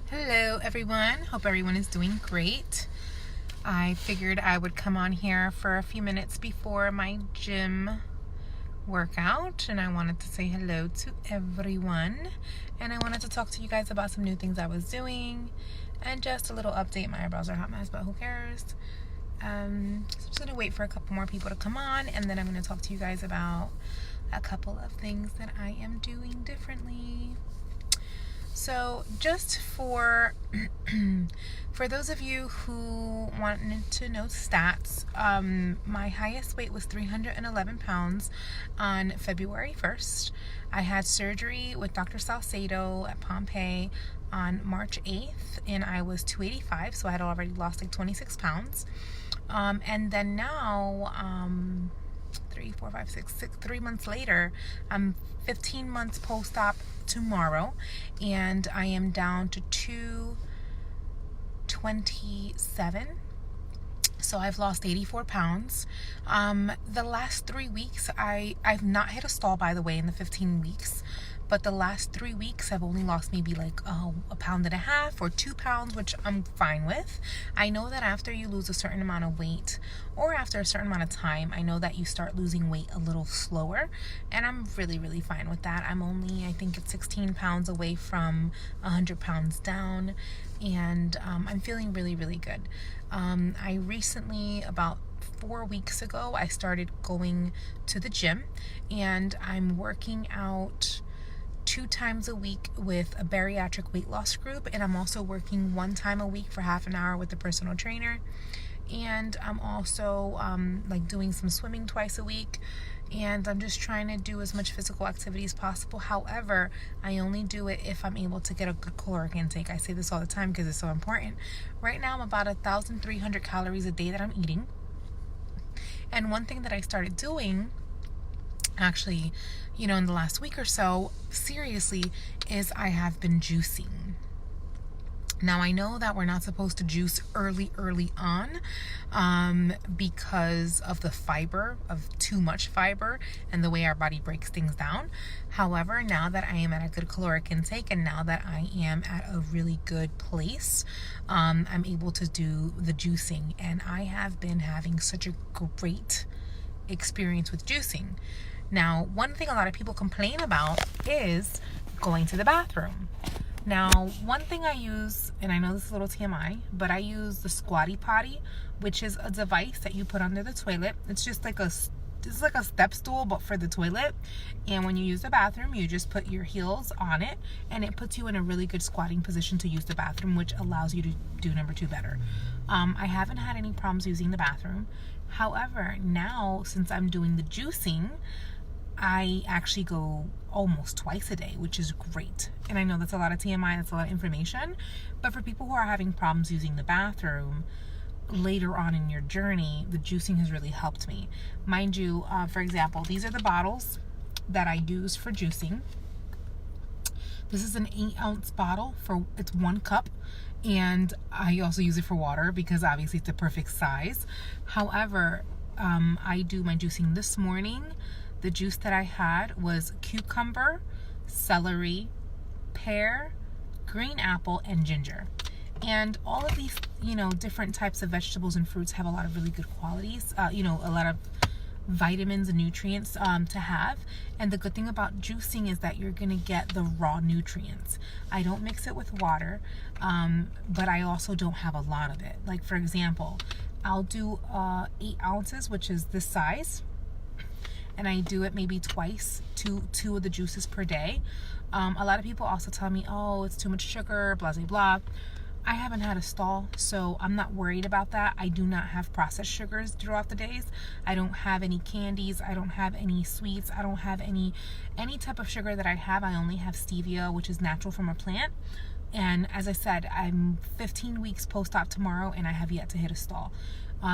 Hello everyone, hope everyone is doing great. I figured I would come on here for a few minutes before my gym workout, and I wanted to say hello to everyone, and I wanted to talk to you guys about some new things I was doing and just a little update. My eyebrows are a hot mess, but who cares? So I'm just gonna wait for a couple more people to come on, and then I'm gonna talk to you guys about a couple of things that I am doing differently. So just for those of you who wanted to know stats, my highest weight was 311 pounds on February 1st. I had surgery with Dr. Salcedo at Pompeii on March 8th, and I was 285, so I had already lost like 26 pounds. And then now, 3 months later, I'm 15 months post-op tomorrow, and I am down to 227. So I've lost 84 pounds. The last 3 weeks, I've not hit a stall, by the way, in the 15 weeks. But the last 3 weeks, I've only lost maybe like a pound and a half or 2 pounds, which I'm fine with. I know that after you lose a certain amount of weight, or after a certain amount of time, I know that you start losing weight a little slower. And I'm really, really fine with that. I'm only, I think it's 16 pounds away from 100 pounds down. And I'm feeling really, really good. I recently, about 4 weeks ago, I started going to the gym, and I'm working out 2 times a week with a bariatric weight loss group, and I'm also working 1 time a week for half an hour with a personal trainer. And I'm also doing some swimming twice a week, and I'm just trying to do as much physical activity as possible. However, I only do it if I'm able to get a good caloric intake. I say this all the time because it's so important. Right now I'm about 1,300 calories a day that I'm eating. And one thing that I started doing, actually, in the last week or so, seriously, is I have been juicing. Now, I know that we're not supposed to juice early on because of the fiber, of too much fiber, and the way our body breaks things down. However, now that I am at a good caloric intake, and now that I am at a really good place, I'm able to do the juicing, and I have been having such a great experience with juicing. Now, one thing a lot of people complain about is going to the bathroom. Now, one thing I use, and I know this is a little TMI, but I use the Squatty Potty, which is a device that you put under the toilet. It's just like a step stool, but for the toilet. And when you use the bathroom, you just put your heels on it, and it puts you in a really good squatting position to use the bathroom, which allows you to do number 2 better. I haven't had any problems using the bathroom. However, now, since I'm doing the juicing, I actually go almost twice a day, which is great. And I know that's a lot of TMI, that's a lot of information, but for people who are having problems using the bathroom later on in your journey, the juicing has really helped me. Mind you, for example, these are the bottles that I use for juicing. This is an 8-ounce bottle, it's 1 cup. And I also use it for water because obviously it's the perfect size. However, I do my juicing this morning. The juice that I had was cucumber, celery, pear, green apple, and ginger. And all of these, different types of vegetables and fruits have a lot of really good qualities, a lot of vitamins and nutrients to have. And the good thing about juicing is that you're going to get the raw nutrients. I don't mix it with water, but I also don't have a lot of it. Like, for example, I'll do 8 ounces, which is this size, and I do it maybe twice, two of the juices per day. A lot of people also tell me, oh, it's too much sugar, blah, blah, blah. I haven't had a stall, so I'm not worried about that. I do not have processed sugars throughout the days. I don't have any candies. I don't have any sweets. I don't have any type of sugar that I have. I only have stevia, which is natural from a plant. And as I said, I'm 15 weeks post-op tomorrow, and I have yet to hit a stall.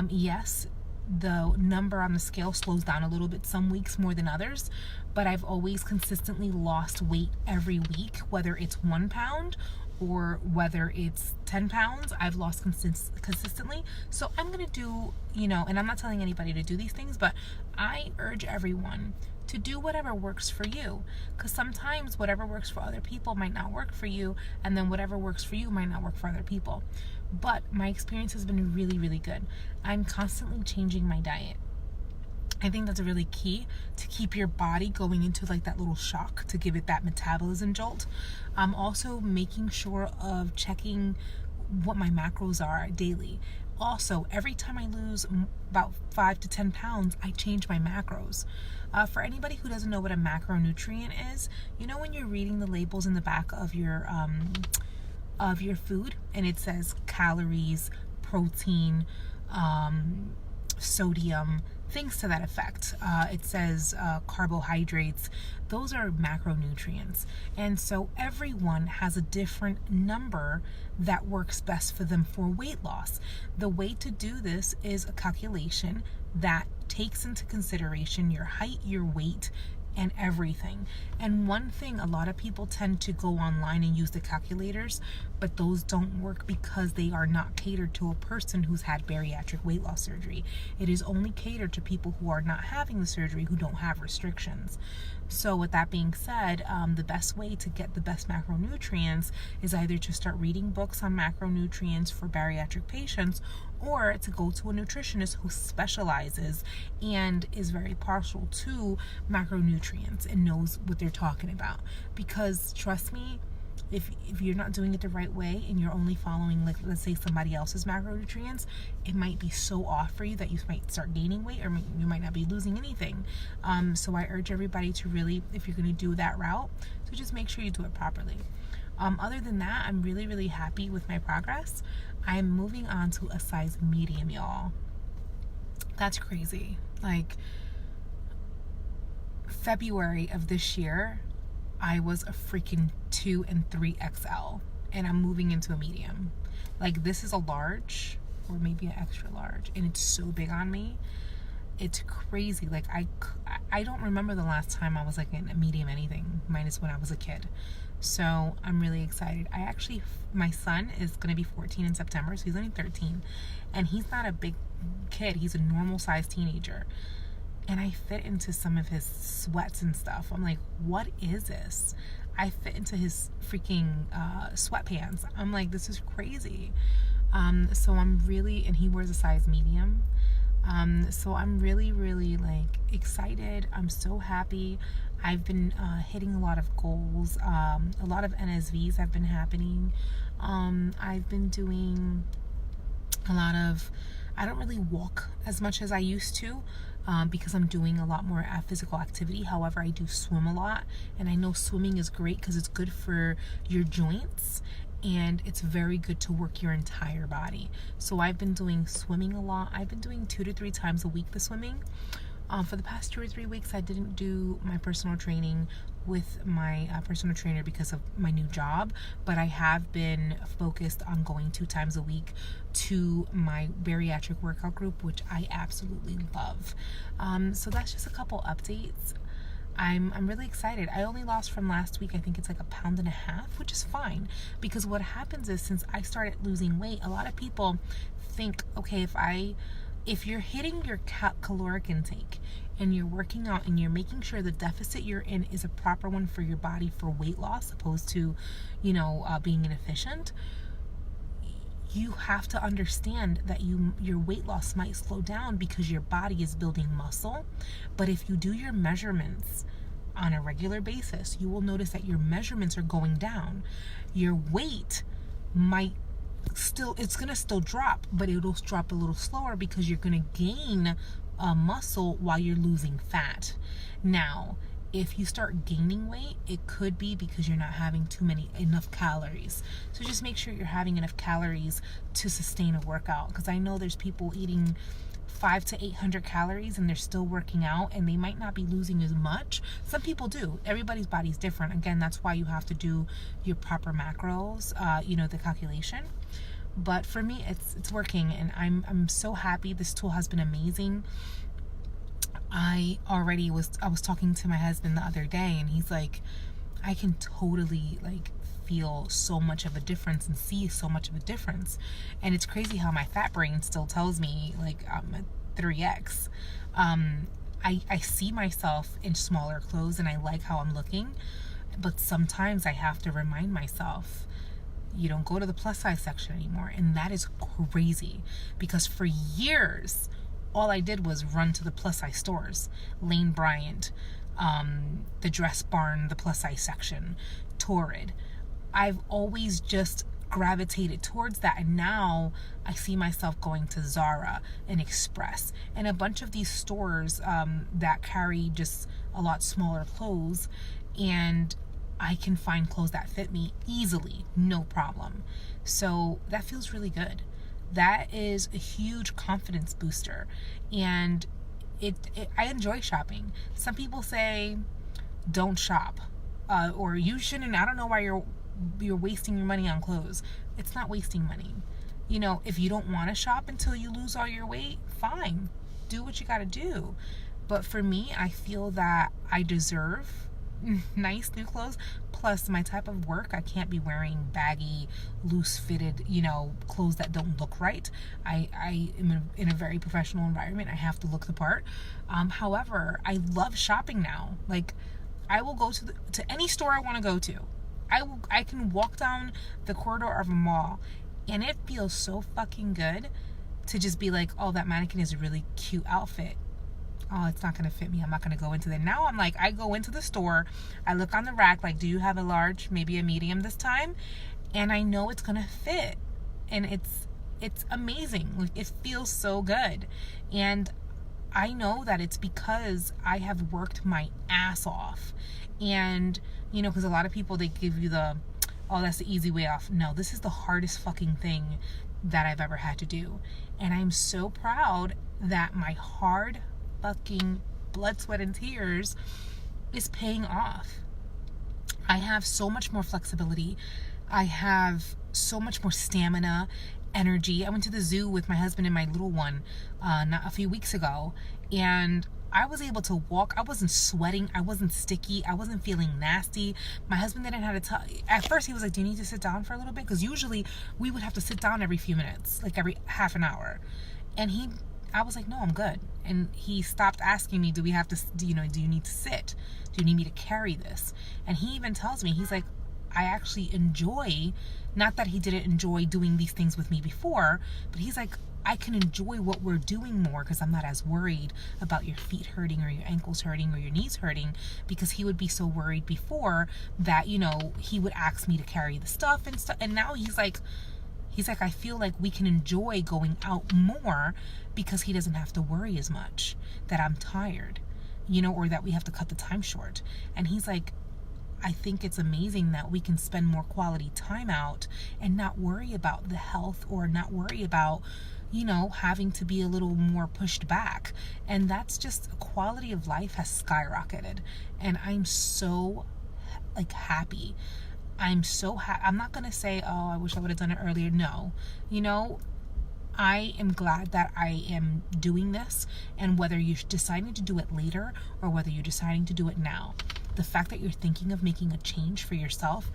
Yes, the number on the scale slows down a little bit some weeks more than others, but I've always consistently lost weight every week, whether it's 1 pound or whether it's 10 pounds, I've lost consistently. So I'm going to do, and I'm not telling anybody to do these things, but I urge everyone to do whatever works for you, because sometimes whatever works for other people might not work for you, and then whatever works for you might not work for other people. But my experience has been really, really good. I'm constantly changing my diet. I think that's really key to keep your body going into like that little shock, to give it that metabolism jolt. I'm also making sure of checking what my macros are daily. Also, every time I lose about 5 to 10 pounds, I change my macros. For anybody who doesn't know what a macronutrient is, when you're reading the labels in the back of your food, and it says calories, protein, sodium, things to that effect. It says carbohydrates. Those are macronutrients. And so everyone has a different number that works best for them for weight loss. The way to do this is a calculation that takes into consideration your height, your weight, and everything. And one thing, a lot of people tend to go online and use the calculators, but those don't work because they are not catered to a person who's had bariatric weight loss surgery. It is only catered to people who are not having the surgery, who don't have restrictions. So with that being said, the best way to get the best macronutrients is either to start reading books on macronutrients for bariatric patients, or to go to a nutritionist who specializes and is very partial to macronutrients and knows what they're talking about. Because trust me, if you're not doing it the right way and you're only following, like, let's say somebody else's macronutrients, it might be so off for you that you might start gaining weight, or you might not be losing anything. So I urge everybody to really, if you're going to do that route, to just make sure you do it properly. Other than that, I'm really, really happy with my progress. I'm moving on to a size medium, y'all. That's crazy. Like, February of this year, I was a freaking 2 and 3XL, and I'm moving into a medium. Like, this is a large, or maybe an extra large, and it's so big on me. It's crazy. Like, I don't remember the last time I was like in a medium anything, minus when I was a kid. So I'm really excited. My son is going to be 14 in September, so he's only 13, and he's not a big kid. He's a normal sized teenager, and I fit into some of his sweats and stuff. I'm like, what is this? I fit into his freaking sweatpants. I'm like, this is crazy. So I'm really, and he wears a size medium. So I'm really, really like excited. I'm so happy. I've been hitting a lot of goals. A lot of NSVs have been happening. I've been doing a lot of, I don't really walk as much as I used to, because I'm doing a lot more physical activity. However, I do swim a lot, and I know swimming is great because it's good for your joints, and it's very good to work your entire body. So I've been doing swimming a lot. I've been doing 2 to 3 times a week the swimming. For the past 2 or 3 weeks, I didn't do my personal training with my personal trainer because of my new job, but I have been focused on going 2 times a week to my bariatric workout group, which I absolutely love. So that's just a couple updates. I'm really excited. I only lost from last week, I think it's like 1.5 pounds, which is fine, because what happens is, since I started losing weight, a lot of people think, okay, if you're hitting your caloric intake and you're working out and you're making sure the deficit you're in is a proper one for your body for weight loss, opposed to, being inefficient, you have to understand that your weight loss might slow down because your body is building muscle. But if you do your measurements on a regular basis, you will notice that your measurements are going down. Your weight might it's going to still drop, but it'll drop a little slower because you're going to gain muscle while you're losing fat. Now, if you start gaining weight, it could be because you're not having enough calories. So just make sure you're having enough calories to sustain a workout, because I know there's people eating 500 to 800 calories and they're still working out, and they might not be losing as much. Some people do. Everybody's body's different. Again, that's why you have to do your proper macros, the calculation. But for me, it's working, and I'm so happy. This tool has been amazing. I was talking to my husband the other day, and he's like, I can totally feel so much of a difference and see so much of a difference. And it's crazy how my fat brain still tells me, like, I'm at 3x. I see myself in smaller clothes and I like how I'm looking, but sometimes I have to remind myself, you don't go to the plus size section anymore. And that is crazy, because for years, all I did was run to the plus size stores. Lane Bryant, the Dress Barn, the plus size section, Torrid. I've always just gravitated towards that, and now I see myself going to Zara and Express and a bunch of these stores that carry just a lot smaller clothes, and I can find clothes that fit me easily, no problem. So that feels really good. That is a huge confidence booster, and I enjoy shopping. Some people say don't shop, or you shouldn't. I don't know why you're wasting your money on clothes. It's not wasting money. You know, if you don't want to shop until you lose all your weight, fine, do what you got to do. But for me, I feel that I deserve nice new clothes. Plus, my type of work, I can't be wearing baggy, loose fitted, clothes that don't look right. I am in a very professional environment. I have to look the part. However, I love shopping now. Like, I will go to any store I want to go to. I can walk down the corridor of a mall, and it feels so fucking good to just be like, oh, that mannequin is a really cute outfit. Oh, it's not going to fit me. I'm not going to go into there. Now I'm like, I go into the store, I look on the rack, like, do you have a large, maybe a medium this time? And I know it's going to fit. And it's amazing. Like, it feels so good. And I know that it's because I have worked my ass off. And, because a lot of people, they give you oh, that's the easy way off. No, this is the hardest fucking thing that I've ever had to do. And I'm so proud that my hard fucking blood, sweat, and tears is paying off. I have so much more flexibility. I have so much more stamina, energy. I went to the zoo with my husband and my little one not a few weeks ago, and I was able to walk. I wasn't sweating. I wasn't sticky. I wasn't feeling nasty. My husband didn't have to tell. At first, he was like, do you need to sit down for a little bit? Because usually we would have to sit down every few minutes, like every half an hour. And I was like, no, I'm good. And he stopped asking me, do you need to sit? Do you need me to carry this? And he even tells me, he's like, I actually enjoy, not that he didn't enjoy doing these things with me before, but he's like, I can enjoy what we're doing more because I'm not as worried about your feet hurting or your ankles hurting or your knees hurting, because he would be so worried before that, he would ask me to carry the stuff and stuff. And now he's like, I feel like we can enjoy going out more because he doesn't have to worry as much that I'm tired, or that we have to cut the time short. And he's like, I think it's amazing that we can spend more quality time out and not worry about the health, or not worry about, having to be a little more pushed back. And that's just, quality of life has skyrocketed. And I'm so happy. I'm so happy. I'm not going to say, oh, I wish I would have done it earlier. No. I am glad that I am doing this, and whether you're deciding to do it later or whether you're deciding to do it now, the fact that you're thinking of making a change for yourself,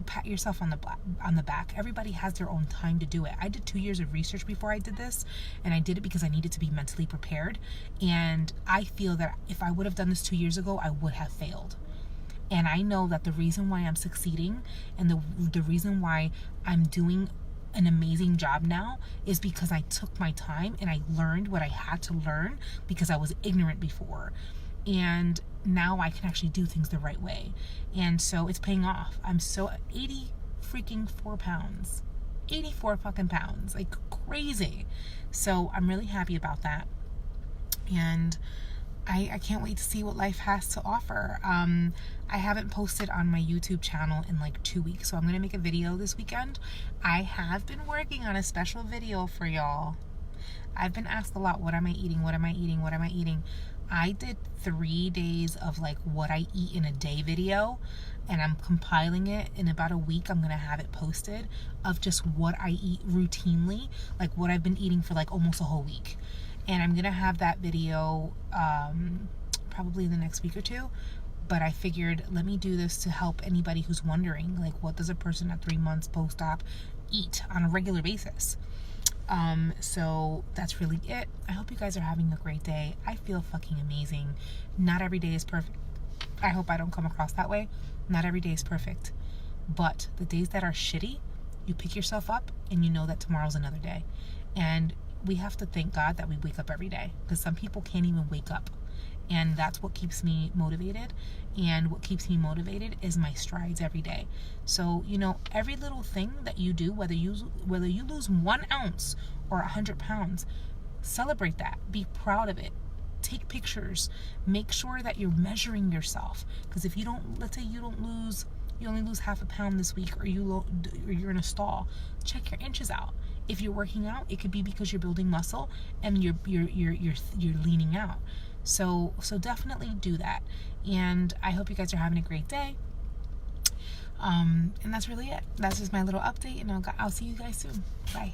pat yourself on the back. Everybody has their own time to do it. I did 2 years of research before I did this, and I did it because I needed to be mentally prepared. And I feel that if I would have done this 2 years ago, I would have failed. And I know that the reason why I'm succeeding, and the reason why I'm doing an amazing job now, is because I took my time and I learned what I had to learn, because I was ignorant before. And now I can actually do things the right way. And so it's paying off. I'm so 84 pounds. 84 fucking pounds. Like crazy. So I'm really happy about that. And I can't wait to see what life has to offer. I haven't posted on my YouTube channel in 2 weeks, so I'm going to make a video this weekend. I have been working on a special video for y'all. I've been asked a lot, what am I eating? What am I eating? What am I eating? I did 3 days of what I eat in a day video, and I'm compiling it. In about a week, I'm going to have it posted of just what I eat routinely, like what I've been eating for almost a whole week. And I'm going to have that video probably in the next week or two. But I figured, let me do this to help anybody who's wondering, like, what does a person at 3 months post-op eat on a regular basis? So that's really it. I hope you guys are having a great day. I feel fucking amazing. Not every day is perfect. I hope I don't come across that way. Not every day is perfect. But the days that are shitty, you pick yourself up and you know that tomorrow's another day. And we have to thank God that we wake up every day, because some people can't even wake up. And that's what keeps me motivated. And what keeps me motivated is my strides every day. So, you know, every little thing that you do, whether you lose 1 ounce or 100 pounds, celebrate that. Be proud of it. Take pictures. Make sure that you're measuring yourself. Because if you don't, let's say you only lose half a pound this week, or you're in a stall, check your inches out. If you're working out, it could be because you're building muscle and you're leaning out. So definitely do that. And I hope you guys are having a great day. And that's really it. That's just my little update, and I'll see you guys soon. Bye.